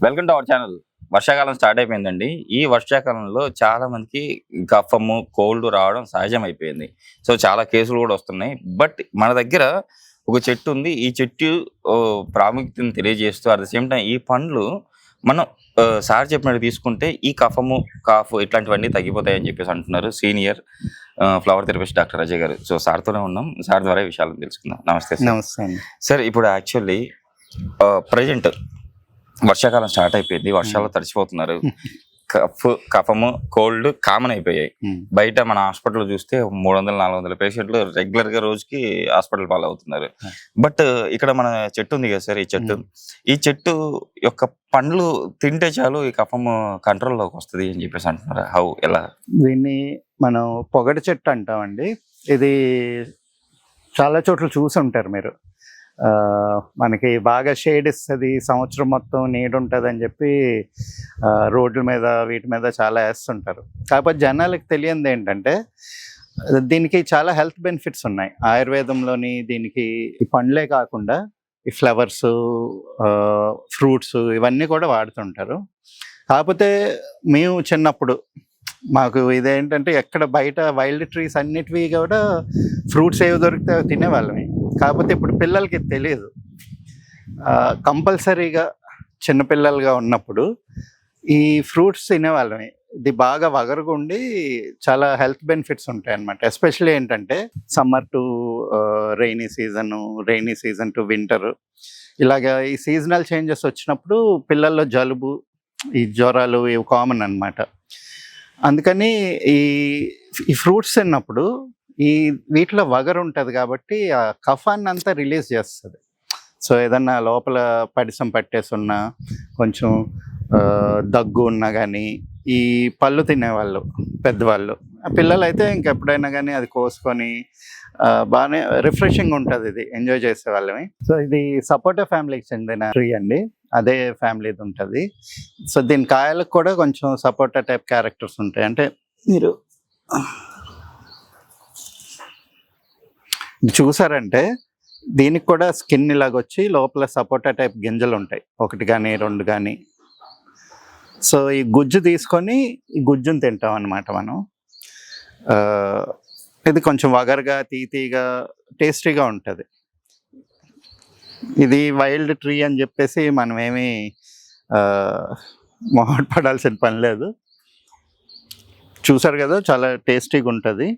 Welcome to our channel. వర్షాకాలం start అయిపోయిందండి. ఈ వర్షాకాలంలో చాలా మందికి కఫము, కోల్డ్ రావడం సహజం అయిపోయింది. సో, చాలా కేసులు కూడా వస్తున్నాయి. బట్ మన దగ్గర ఒక చెట్టు ఉంది. ఈ చెట్టు ప్రాముఖ్యతను తెలియజేస్తూ అట్ ద సేమ్ టైమ్ ఈ పండ్లు మనం సార్ చెప్పినట్టు తీసుకుంటే ఈ కఫము, కాఫ్ ఇట్లాంటివన్నీ తగ్గిపోతాయని చెప్పేసి అంటున్నారు senior flower therapist doctor Ajay గారు. సో, సార్తోనే ఉన్నాం. సార్ ద్వారా ఈ విషయాలను తెలుసుకుందాం. నమస్తే సార్. నమస్తే అండి. సార్, ఇప్పుడు యాక్చువల్లీ ప్రజెంట్ వర్షాకాలం స్టార్ట్ అయిపోయింది. వర్షాలు తడిచిపోతున్నారు. కఫము, కోల్డ్ కామన్ అయిపోయాయి. బయట మన హాస్పిటల్ చూస్తే 300-400 పేషెంట్లు రెగ్యులర్ గా రోజుకి హాస్పిటల్ పాలవుతున్నారు. బట్ ఇక్కడ మన చెట్టు ఉంది కదా సార్, ఈ చెట్టు యొక్క పండ్లు తింటే చాలు ఈ కఫము కంట్రోల్లోకి వస్తుంది అని చెప్పేసి అంటున్నారు. హౌ, ఎలా? దీన్ని మనం పొగడి చెట్టు అంటామండి. ఇది చాలా చోట్ల చూసి ఉంటారు మీరు. మనకి బాగా షేడ్ ఇస్తుంది, సంవత్సరం మొత్తం నీడ ఉంటుంది అని చెప్పి రోడ్ల మీద వీటి మీద చాలా వేస్తుంటారు. కాకపోతే జనాలకు తెలియంది ఏంటంటే దీనికి చాలా హెల్త్ బెనిఫిట్స్ ఉన్నాయి. ఆయుర్వేదంలోని దీనికి ఈ పండ్లే కాకుండా ఈ ఫ్లవర్స్, ఫ్రూట్స్ ఇవన్నీ కూడా వాడుతుంటారు. కాకపోతే మేము చిన్నప్పుడు మాకు ఇదేంటంటే ఎక్కడ బయట వైల్డ్ ట్రీస్ అన్నిటివి కూడా ఫ్రూట్స్ ఏవి దొరికితే తినేవాళ్ళమే. కాకపోతే ఇప్పుడు పిల్లలకి తెలియదు. కంపల్సరీగా చిన్నపిల్లలుగా ఉన్నప్పుడు ఈ ఫ్రూట్స్ తినేవాళ్ళమే. ఇది బాగా వగరుగా ఉండి చాలా హెల్త్ బెనిఫిట్స్ ఉంటాయి అన్నమాట. ఎస్పెషల్లీ ఏంటంటే summer to rainy season to winter, ఇలాగా ఈ సీజనల్ చేంజెస్ వచ్చినప్పుడు పిల్లల్లో జలుబు, ఈ జ్వరాలు ఇవి కామన్ అన్నమాట. అందుకని ఈ ఫ్రూట్స్ తిన్నప్పుడు వీటిలో వగరు ఉంటుంది కాబట్టి ఆ కఫాన్ని అంతా రిలీజ్ చేస్తుంది. సో ఏదన్నా లోపల పడిసం పట్టేసి ఉన్నా, కొంచెం దగ్గు ఉన్నా కానీ ఈ పళ్ళు తినేవాళ్ళు పెద్దవాళ్ళు, పిల్లలు అయితే ఇంకెప్పుడైనా కానీ అది కోసుకొని బాగానే రిఫ్రెషింగ్ ఉంటుంది. ఇది ఎంజాయ్ చేసేవాళ్ళమే. సో ఇది సపోటా ఫ్యామిలీకి చెందిన ట్రీ అండి. అదే ఫ్యామిలీది ఉంటుంది. సో దీని కాయలకు కూడా కొంచెం సపోటా టైప్ క్యారెక్టర్స్ ఉంటాయి. అంటే మీరు చూసారంటే దీనికి కూడా స్కిన్ ఇలాగొచ్చి లోపల సపోటా టైప్ గింజలు ఉంటాయి, 1 కానీ 2 కానీ. సో ఈ గుజ్జు తీసుకొని ఈ గుజ్జును తింటాం అన్నమాట మనం. ఇది కొంచెం వగరుగా, తీగా, టేస్టీగా ఉంటుంది. ఇది వైల్డ్ ట్రీ అని చెప్పేసి మనం ఏమీ మొహమాట పడాల్సిన పని లేదు. చూసారు కదా, చాలా టేస్టీగా ఉంటుంది.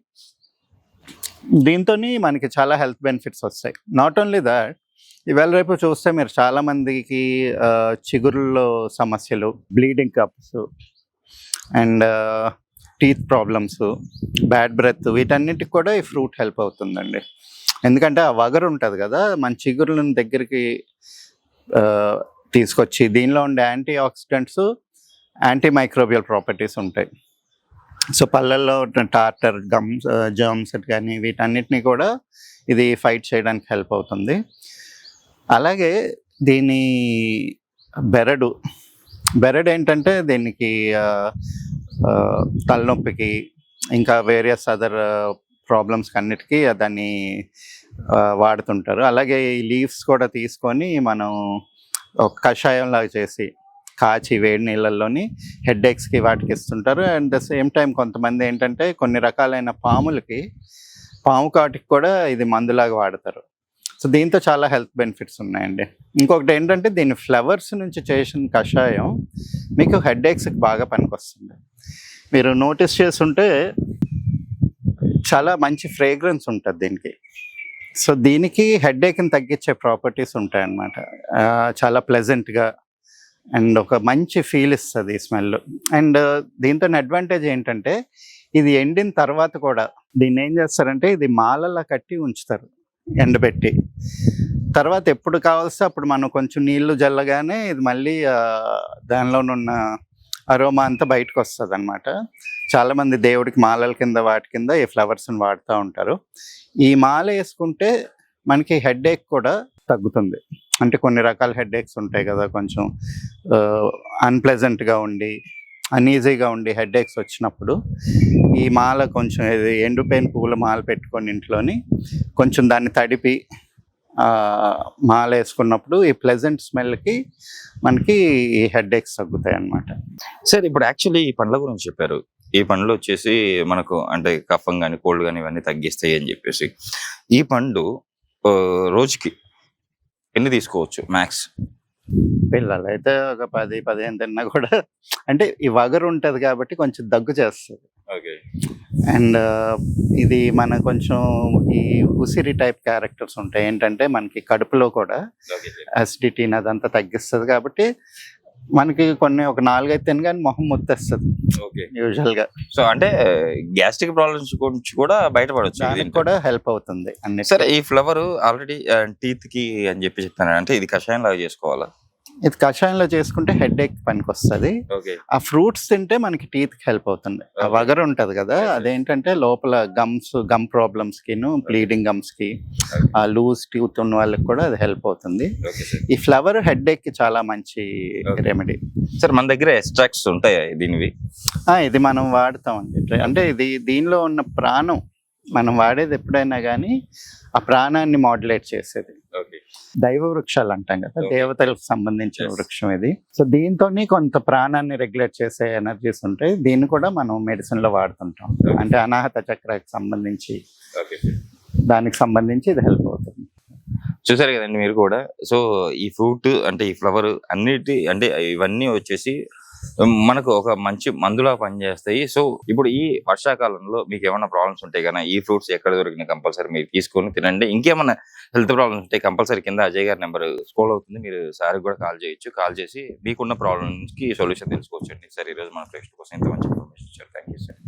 దీంతో మనకి చాలా హెల్త్ బెనిఫిట్స్ వస్తాయి. నాట్ ఓన్లీ దాట్, ఇవాళ రేపు చూస్తే మీరు చాలామందికి చిగురుల్లో సమస్యలు, bleeding cups and teeth problems, bad breath, వీటన్నిటికి కూడా ఈ ఫ్రూట్ హెల్ప్ అవుతుందండి. ఎందుకంటే ఆ వగరు ఉంటుంది కదా, మన చిగురులను దగ్గరికి తీసుకొచ్చి దీనిలో ఉండే antioxidants, antimicrobial properties ఉంటాయి. సో పళ్ళల్లో టార్టర్, జర్మ్స్ కానీ వీటన్నిటిని కూడా ఇది ఫైట్ చేయడానికి హెల్ప్ అవుతుంది. అలాగే దీని బెరడు ఏంటంటే దీనికి తలనొప్పికి ఇంకా వేరియస్ అదర్ ప్రాబ్లమ్స్కి అన్నిటికీ దాన్ని వాడుతుంటారు. అలాగే ఈ లీవ్స్ కూడా తీసుకొని మనం ఒక కషాయంలాగా చేసి కాచి వేడి నీళ్ళల్లోని హెడ్ఏక్స్కి వాటికి ఇస్తుంటారు. అండ్ ద సేమ్ టైం కొంతమంది ఏంటంటే కొన్ని రకాలైన పాము కాటికి కూడా ఇది మందులాగా వాడతారు. సో దీంతో చాలా హెల్త్ బెనిఫిట్స్ ఉన్నాయండి. ఇంకొకటి ఏంటంటే దీని ఫ్లవర్స్ నుంచి చేసిన కషాయం మీకు హెడ్ఏక్స్కి బాగా పనికొస్తుంది. మీరు నోటీస్ చేస్తుంటే చాలా మంచి ఫ్రేగ్రెన్స్ ఉంటుంది దీనికి. సో దీనికి హెడ్ఏక్ని తగ్గించే ప్రాపర్టీస్ ఉంటాయన్నమాట. చాలా ప్లెజెంట్గా అండ్ ఒక మంచి ఫీల్ ఇస్తుంది స్మెల్. అండ్ దీంతో అడ్వాంటేజ్ ఏంటంటే ఇది ఎండిన తర్వాత కూడా దీన్ని ఏం చేస్తారంటే ఇది మాలలా కట్టి ఉంచుతారు, ఎండబెట్టి. తర్వాత ఎప్పుడు కావాల్సి అప్పుడు మనం కొంచెం నీళ్లు జల్లగానే ఇది మళ్ళీ దానిలోనున్న అరోమా అంతా బయటకు వస్తుంది అనమాట. చాలామంది దేవుడికి మాలల కింద వాటి కింద ఈ ఫ్లవర్స్ని వాడుతూ ఉంటారు. ఈ మాల వేసుకుంటే మనకి హెడ్ఏక్ కూడా తగ్గుతుంది. అంటే కొన్ని రకాల హెడ్ఏక్స్ ఉంటాయి కదా, కొంచెం అన్ప్లెజెంట్గా ఉండి అన్ఈజీగా ఉండి హెడ్ఏక్స్ వచ్చినప్పుడు ఈ మాల కొంచెం ఎండిపోయిన పువ్వుల మాల పెట్టుకొని ఇంట్లోని కొంచెం దాన్ని తడిపి మాల వేసుకున్నప్పుడు ఈ ప్లెజెంట్ స్మెల్కి మనకి ఈ హెడ్ ఏక్స్ తగ్గుతాయి అన్నమాట. సార్ ఇప్పుడు యాక్చువల్లీ ఈ పండ్ల గురించి చెప్పారు. ఈ పండ్లు వచ్చేసి మనకు అంటే కఫం కానీ కోల్డ్ కానీ ఇవన్నీ తగ్గిస్తాయి అని చెప్పేసి. ఈ పండు రోజుకి ఎన్ని తీసుకోవచ్చు మ్యాక్స్? పిల్లలు అయితే ఒక 10-15 తిన్నా కూడా అంటే ఈ వగరు ఉంటుంది కాబట్టి కొంచెం దగ్గు చేస్తుంది. ఓకే. అండ్ ఇది మన కొంచెం ఈ ఉసిరి టైప్ క్యారెక్టర్స్ ఉంటాయి, ఏంటంటే మనకి కడుపులో కూడా అసిడిటీని అదంతా తగ్గిస్తుంది కాబట్టి మనకి కొన్ని ఒక 4-5 తినగానే మొహం ముత్తేస్తుంది ఓకే. యూజువల్గా. సో అంటే గ్యాస్ట్రిక్ ప్రాబ్లమ్స్ గురించి కూడా బయటపడవచ్చు దానికి దీంతో. కూడా హెల్ప్ అవుతుంది అన్ని. సరే ఈ ఫ్లవర్ ఆల్రెడీ టీత్ కి అని చెప్పి చెప్తాను, అంటే ఇది కషాయం లాగా చేసుకోవాలా? ఇది కషాయంలో చేసుకుంటే హెడ్ ఏక్ పనికి వస్తుంది. ఓకే. ఆ ఫ్రూట్స్ తింటే మనకి టీత్ కి హెల్ప్ అవుతుంది. ఆ Okay. వగరు ఉంటది కదా, Yes, yes. అదేంటంటే లోపల గమ్ ప్రాబ్లమ్స్ కి బ్లీడింగ్ గమ్స్ కి Okay. ఆ లూజ్ టీత్ ఉన్న వాళ్ళకి కూడా అది హెల్ప్ అవుతుంది. Okay sir. ఈ ఫ్లవర్ హెడ్ ఏక్ కి చాలా మంచి Okay. రెమెడీ. సార్ మన దగ్గర ఎక్స్ట్రాక్ట్స్ ఉంటాయా దీనివి? ఇది మనం వాడతామండి. అంటే ఇది దీనిలో ఉన్న ప్రాణం మనం వాడేది ఎప్పుడైనా కానీ ఆ ప్రాణాన్ని మాడ్యులేట్ చేసేది. ఓకే. దైవ వృక్షాలు అంటాం కదా, Okay. దేవతలకు సంబంధించిన Yes. వృక్షం ఇది. సో దీంతో కొంత ప్రాణాన్ని రెగ్యులేట్ చేసే ఎనర్జీస్ ఉంటాయి. దీన్ని కూడా మనం మెడిసిన్ లో వాడుతుంటాం. Okay. అంటే అనాహత చక్రానికి సంబంధించి ఓకే. దానికి సంబంధించి ఇది హెల్ప్ అవుతుంది. చూసారు కదండి మీరు కూడా. సో ఈ ఫ్రూట్ అంటే ఈ ఫ్లవర్ అన్నిటి అంటే ఇవన్నీ వచ్చేసి మనకు ఒక మంచి మందులా పనిచేస్తాయి. సో ఇప్పుడు ఈ వర్షాకాలంలో మీకు ఏమైనా ప్రాబ్లమ్స్ ఉంటాయి కదా, ఈ ఫ్రూట్స్ ఎక్కడ దొరికినా కంపల్సరీ మీరు తీసుకొని తినండి. ఇంకేమైనా హెల్త్ ప్రాబ్లమ్స్ ఉంటే కంపల్సరీ కింద అజయ్ గారి నెంబర్ స్క్రోల్ అవుతుంది, మీరు సార్ కూడా కాల్ చేయొచ్చు. కాల్ చేసి మీకున్న ప్రాబ్లమ్స్ కి సొల్యూషన్ తెలుసుకోవచ్చండి. సార్ ఈ రోజు మన ప్రేక్షకుల కోసం ఇంత మంచి ఇన్ఫర్మేషన్ ఇచ్చారు. Thank you sir.